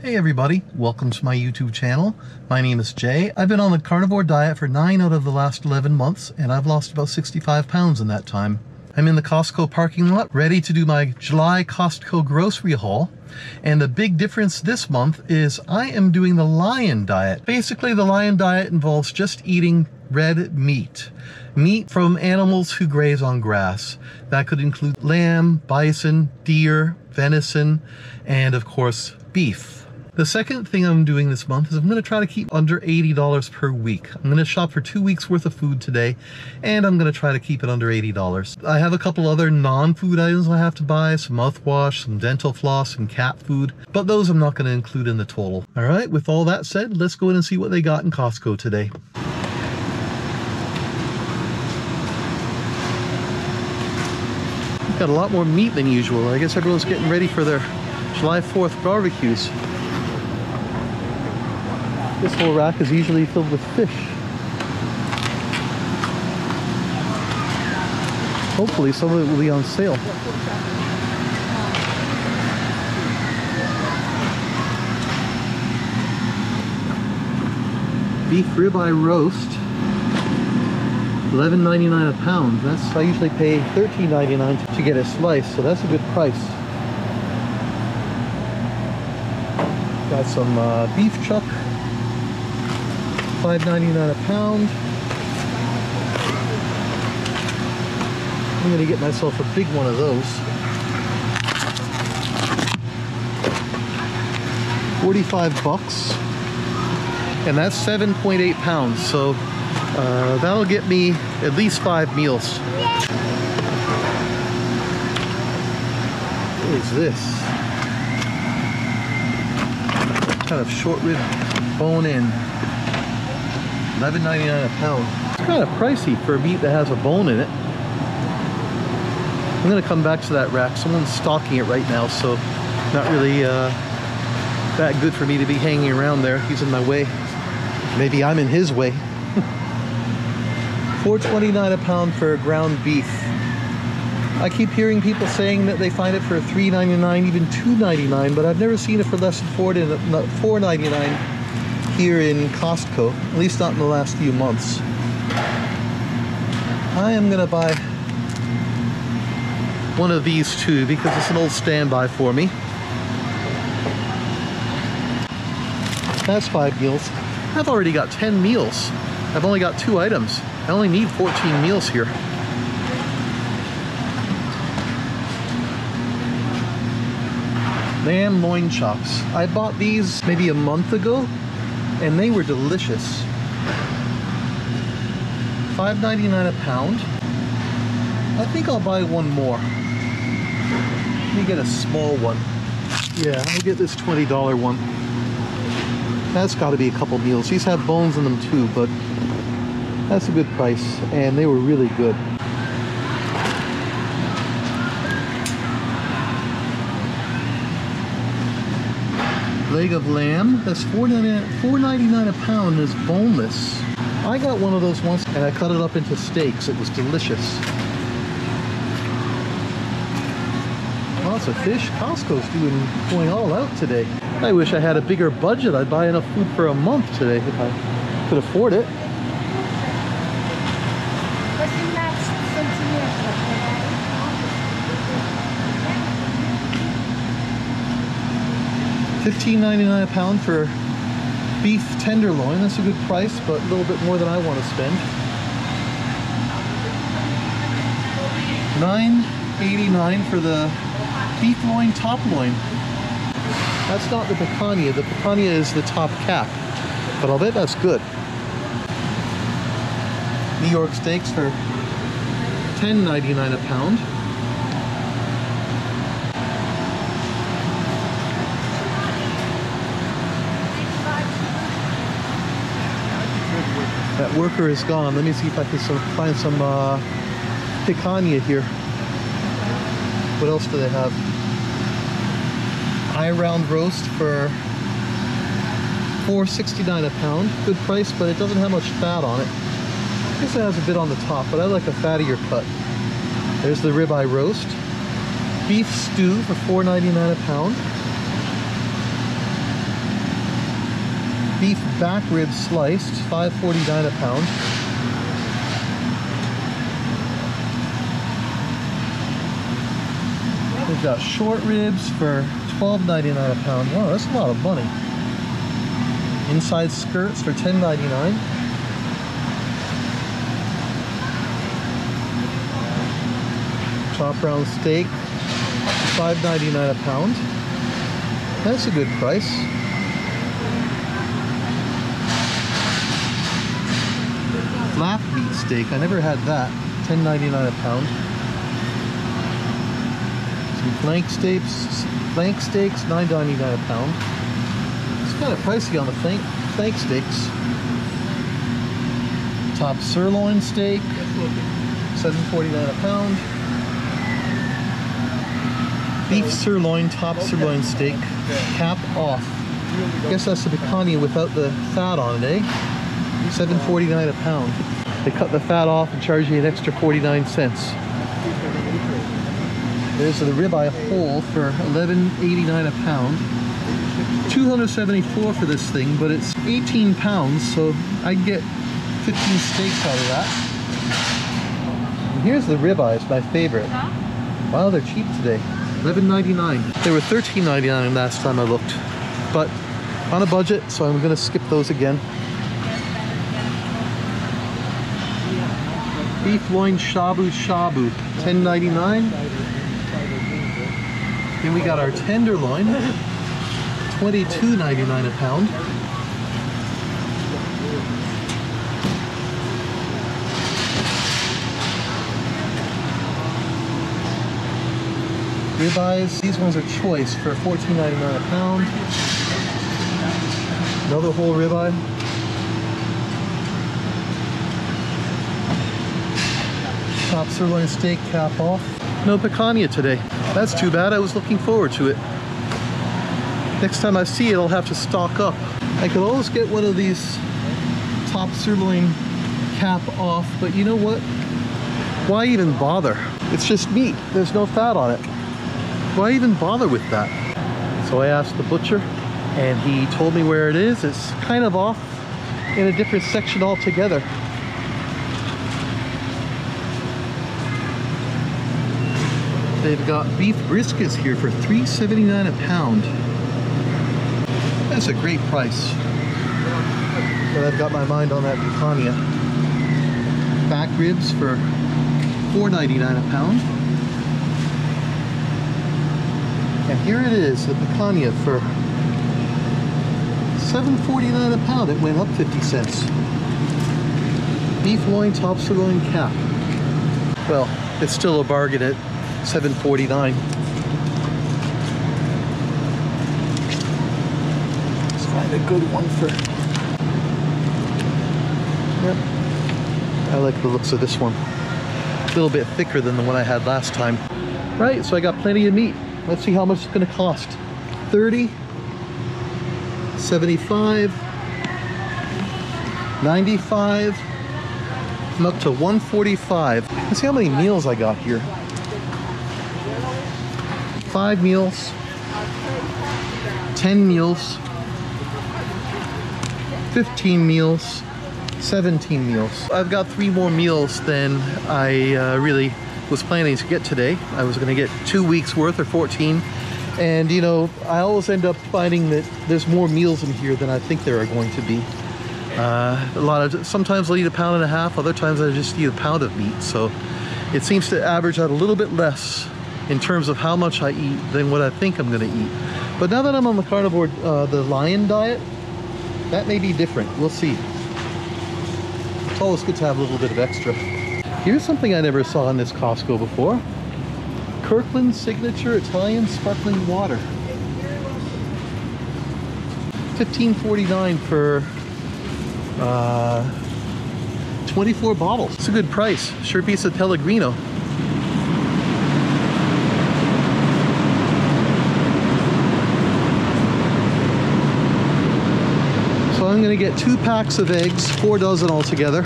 Hey everybody, welcome to my YouTube channel. My name is Jay. I've been on the carnivore diet for 9 out of the last 11 months and I've lost about 65 pounds in that time. I'm in the Costco parking lot ready to do my July Costco grocery haul. And the big difference this month is I am doing the lion diet. Basically, the lion diet involves just eating red meat. Meat from animals who graze on grass. That could include lamb, bison, deer, venison, and of course, beef. The second thing I'm doing this month is I'm going to try to keep under $80 per week. I'm going to shop for 2 weeks worth of food today, and I'm going to try to keep it under $80. I have a couple other non-food items I have to buy, some mouthwash, some dental floss, and cat food, but those I'm not going to include in the total. All right, with all that said, let's go in and see what they got in Costco today. Got a lot more meat than usual. I guess everyone's getting ready for their July 4th barbecues. This whole rack is usually filled with fish. Hopefully some of it will be on sale. Beef ribeye roast, $11.99 a pound. I usually pay $13.99 to get a slice, so that's a good price. Got some beef chuck, $5.99 a pound. I'm gonna get myself a big one of those. 45 bucks, and that's 7.8 pounds. So that'll get me at least 5 meals. What is this? Kind of short rib bone in. $11.99 a pound. It's kind of pricey for meat that has a bone in it. I'm gonna come back to that rack. Someone's stocking it right now, so not really that good for me to be hanging around there. He's in my way. Maybe I'm in his way. $4.29 a pound for ground beef. I keep hearing people saying that they find it for $3.99, even $2.99, but I've never seen it for less than $4.99 here in Costco, at least not in the last few months. I am gonna buy one of these too because it's an old standby for me. That's 5 meals. I've already got 10 meals. I've only got 2 items. I only need 14 meals here. Lamb loin chops. I bought these maybe a month ago and they were delicious. $5.99 a pound. I think I'll buy one more. Let me get a small one. Yeah, I'll get this $20 one. That's got to be a couple meals. These have bones in them too, but that's a good price, and they were really good. Leg of lamb, that's $4.99 a pound, is boneless. I got one of those once and I cut it up into steaks. It was delicious. Lots of fish. Costco's going all out today. I wish I had a bigger budget. I'd buy enough food for a month today if I could afford it. $15.99 a pound for beef tenderloin. That's a good price, but a little bit more than I want to spend. $9.89 for the beef loin top loin. That's not the picanha. The picanha is the top cap, but I'll bet that's good. New York steaks for $10.99 a pound. That worker is gone. Let me see if I can find some picanha here. What else do they have? Eye round roast for $4.69 a pound. Good price, but it doesn't have much fat on it. I guess it has a bit on the top, but I like a fattier cut. There's the ribeye roast. Beef stew for $4.99 a pound. Beef back ribs sliced, $5.49 a pound. We've got short ribs for $12.99 a pound. Wow, that's a lot of money. Inside skirts for $10.99. Top round steak, $5.99 a pound. That's a good price. Flap meat steak, I never had that. $10.99 a pound. Some flank steaks, $9.99 a pound. It's kind of pricey on the flank steaks. Top sirloin steak, $7.49 a pound. Beef sirloin, top sirloin steak, cap off. I guess that's the picanha without the fat on it, eh? $7.49 a pound. They cut the fat off and charge you an extra 49 cents. There's the ribeye whole for $11.89 a pound. $274 for this thing, but it's 18 pounds, so I'd get 15 steaks out of that. And here's the ribeye, it's my favorite. Wow, they're cheap today. $11.99. They were $13.99 last time I looked, but on a budget, so I'm gonna skip those again. Beef loin shabu shabu, $10.99. Then we got our tenderloin, $22.99 a pound. Ribeyes, these ones are choice for $14.99 a pound. Another whole ribeye. Top sirloin steak, cap off. No picanha today. That's too bad, I was looking forward to it. Next time I see it, I'll have to stock up. I could always get one of these top sirloin cap off, but you know what? Why even bother? It's just meat, there's no fat on it. Why even bother with that? So I asked the butcher and he told me where it is. It's kind of off in a different section altogether. They've got beef briskets here for $3.79 a pound. That's a great price. But I've got my mind on that picanha. Back ribs for $4.99 a pound. And here it is, the picanha for $7.49 a pound. It went up 50 cents. Beef loin, top sirloin cap. Well, it's still a bargain at $7.49. Let's find a good one for... Yep. I like the looks of this one. A little bit thicker than the one I had last time. Right, so I got plenty of meat. Let's see how much it's going to cost. $30, $75, $95, and up to $145. Let's see how many meals I got here. 5 meals, 10 meals, 15 meals, 17 meals. I've got 3 more meals than I really was planning to get today. I was going to get 2 weeks worth or 14, and you know, I always end up finding that there's more meals in here than I think there are going to be. Sometimes I'll eat 1.5 pounds, other times I just eat a pound of meat, so it seems to average out a little bit less in terms of how much I eat than what I think I'm going to eat. But now that I'm on the carnivore, the lion diet, that may be different. We'll see. It's always good to have a little bit of extra. Here's something I never saw in this Costco before. Kirkland Signature Italian Sparkling Water. $15.49 for 24 bottles. It's a good price. Sure piece of Pellegrino. So I'm going to get 2 packs of eggs, 4 dozen altogether.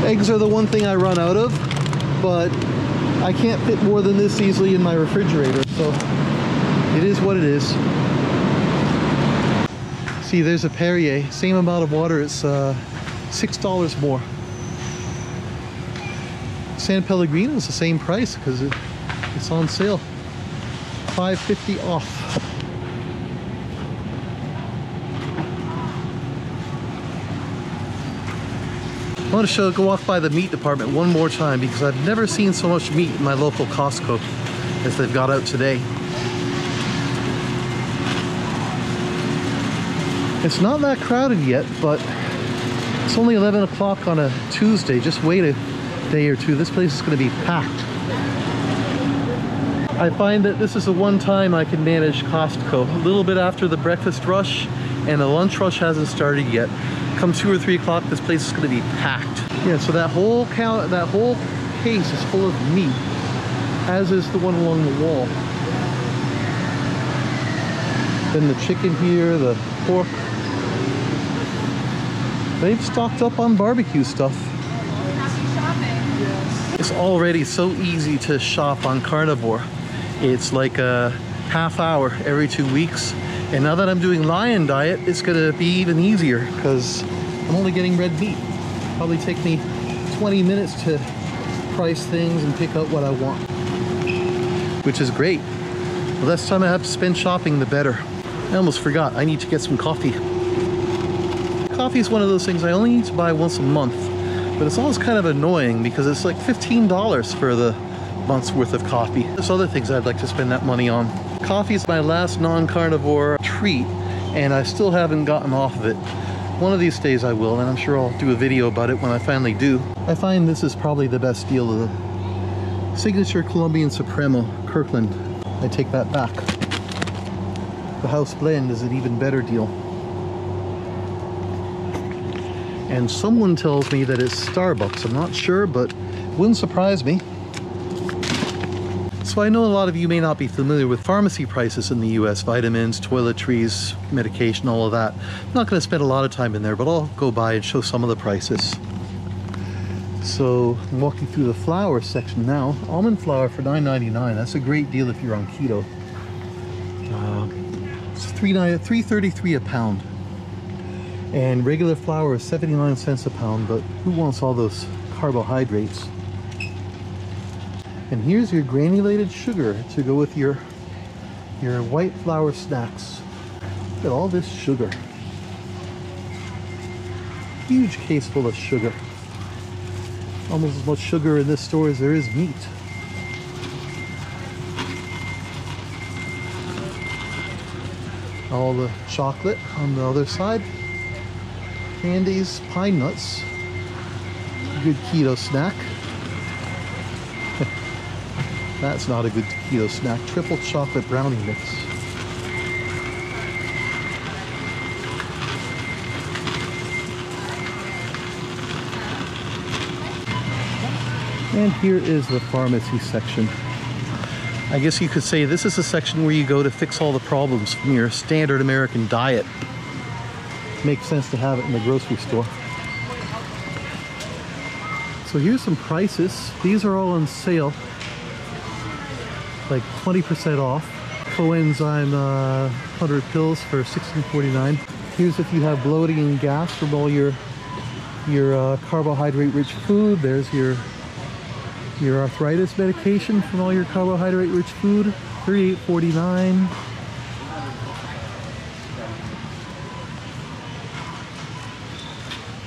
Eggs are the one thing I run out of, but I can't fit more than this easily in my refrigerator, so it is what it is. See, there's a Perrier, same amount of water, it's $6 more. San Pellegrino is the same price because it's on sale. $5.50 off. I want to go walk by the meat department one more time because I've never seen so much meat in my local Costco as they've got out today. It's not that crowded yet, but it's only 11 o'clock on a Tuesday. Just wait a day or two. This place is going to be packed. I find that this is the one time I can manage Costco. A little bit after the breakfast rush, and the lunch rush hasn't started yet. Come 2 or 3 o'clock, this place is going to be packed. Yeah, so that whole case is full of meat, as is the one along the wall. Then the chicken here, the pork. They've stocked up on barbecue stuff. Happy shopping. It's already so easy to shop on Carnivore. It's like a half hour every 2 weeks. And now that I'm doing Lion Diet, it's gonna be even easier because I'm only getting red meat. Probably take me 20 minutes to price things and pick out what I want, which is great. The less time I have to spend shopping, the better. I almost forgot, I need to get some coffee. Coffee is one of those things I only need to buy once a month, but it's always kind of annoying because it's like $15 for the month's worth of coffee. There's other things I'd like to spend that money on. Coffee is my last non-carnivore treat, and I still haven't gotten off of it. One of these days I will, and I'm sure I'll do a video about it when I finally do. I find this is probably the best deal of the Signature Colombian Supremo, Kirkland. I take that back. The House Blend is an even better deal. And someone tells me that it's Starbucks. I'm not sure, but it wouldn't surprise me. So I know a lot of you may not be familiar with pharmacy prices in the US, vitamins, toiletries, medication, all of that. I'm not going to spend a lot of time in there, but I'll go by and show some of the prices. So I'm walking through the flour section now. Almond flour for $9.99. That's a great deal if you're on keto. It's $3.33 a pound. And regular flour is 79 cents a pound, but who wants all those carbohydrates? And here's your granulated sugar to go with your white flour snacks. Look at all this sugar. Huge case full of sugar. Almost as much sugar in this store as there is meat. All the chocolate on the other side. Candies, pine nuts. Good keto snack. That's not a good keto snack. Triple chocolate brownie mix. And here is the pharmacy section. I guess you could say this is a section where you go to fix all the problems from your standard American diet. Makes sense to have it in the grocery store. So here's some prices. These are all on sale. Like 20% off. Coenzyme 100 pills for $16.49. Here's if you have bloating and gas from all your carbohydrate-rich food. There's your arthritis medication from all your carbohydrate-rich food, $38.49.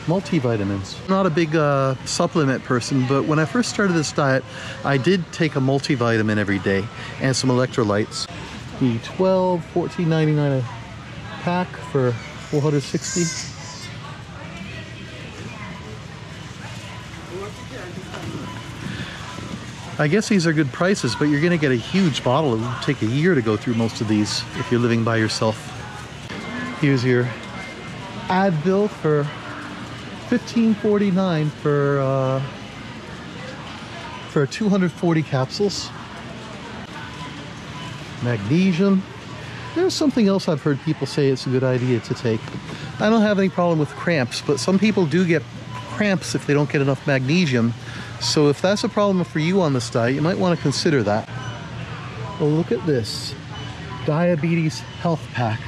Multivitamins. I'm not a big supplement person, but when I first started this diet, I did take a multivitamin every day and some electrolytes. B12, $14.99 a pack for $460. I guess these are good prices, but you're going to get a huge bottle. It'll take a year to go through most of these if you're living by yourself. Here's your Advil for $15.49 for 240 capsules. Magnesium. There's something else I've heard people say it's a good idea to take. I don't have any problem with cramps, but some people do get cramps if they don't get enough magnesium. So if that's a problem for you on this diet, you might want to consider that. Well, look at this. Diabetes Health Pack.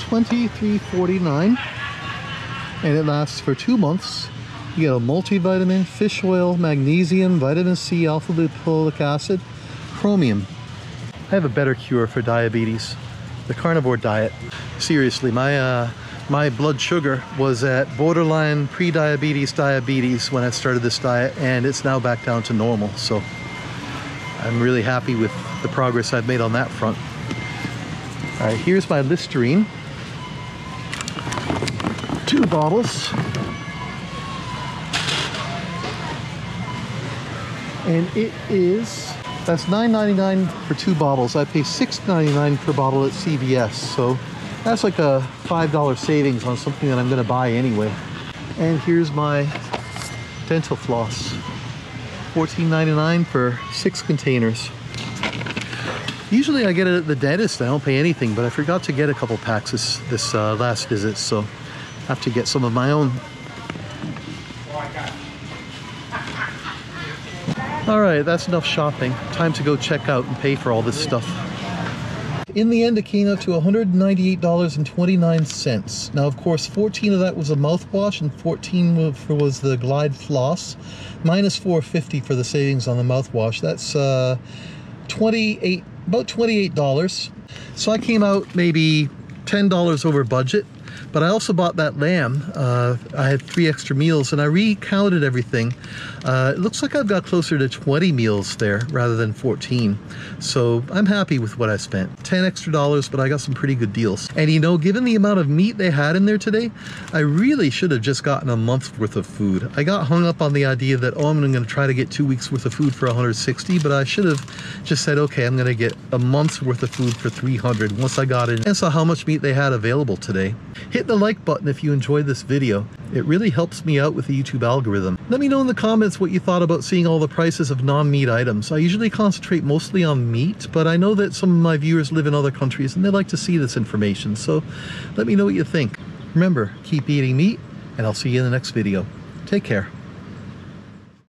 $23.49, and it lasts for 2 months. You get a multivitamin, fish oil, magnesium, vitamin C, alpha-lipoic acid, chromium. I have a better cure for diabetes, the carnivore diet. Seriously, my blood sugar was at borderline diabetes when I started this diet, and it's now back down to normal. So I'm really happy with the progress I've made on that front. All right, here's my Listerine. 2 bottles. And that's $9.99 for 2 bottles. I pay $6.99 per bottle at CVS. So that's like a $5 savings on something that I'm gonna buy anyway. And here's my dental floss. $14.99 for 6 containers. Usually I get it at the dentist, I don't pay anything, but I forgot to get a couple packs this last visit, so I have to get some of my own. All right, that's enough shopping. Time to go check out and pay for all this stuff. In the end, it came out to $198.29. Now, of course, 14 of that was a mouthwash and 14 was the Glide floss, minus $4.50 for the savings on the mouthwash. That's about $28. So I came out maybe $10 over budget. But I also bought that lamb. I had 3 extra meals, and I recounted everything. It looks like I've got closer to 20 meals there rather than 14. So I'm happy with what I spent. $10 extra, but I got some pretty good deals. And you know, given the amount of meat they had in there today, I really should have just gotten a month's worth of food. I got hung up on the idea that, oh, I'm going to try to get 2 weeks worth of food for $160, but I should have just said, okay, I'm going to get a month's worth of food for $300 once I got in and saw how much meat they had available today. Hit the like button if you enjoyed this video. It really helps me out with the YouTube algorithm. Let me know in the comments what you thought about seeing all the prices of non-meat items. I usually concentrate mostly on meat, but I know that some of my viewers live in other countries and they like to see this information, so let me know what you think. Remember, keep eating meat, and I'll see you in the next video. Take care.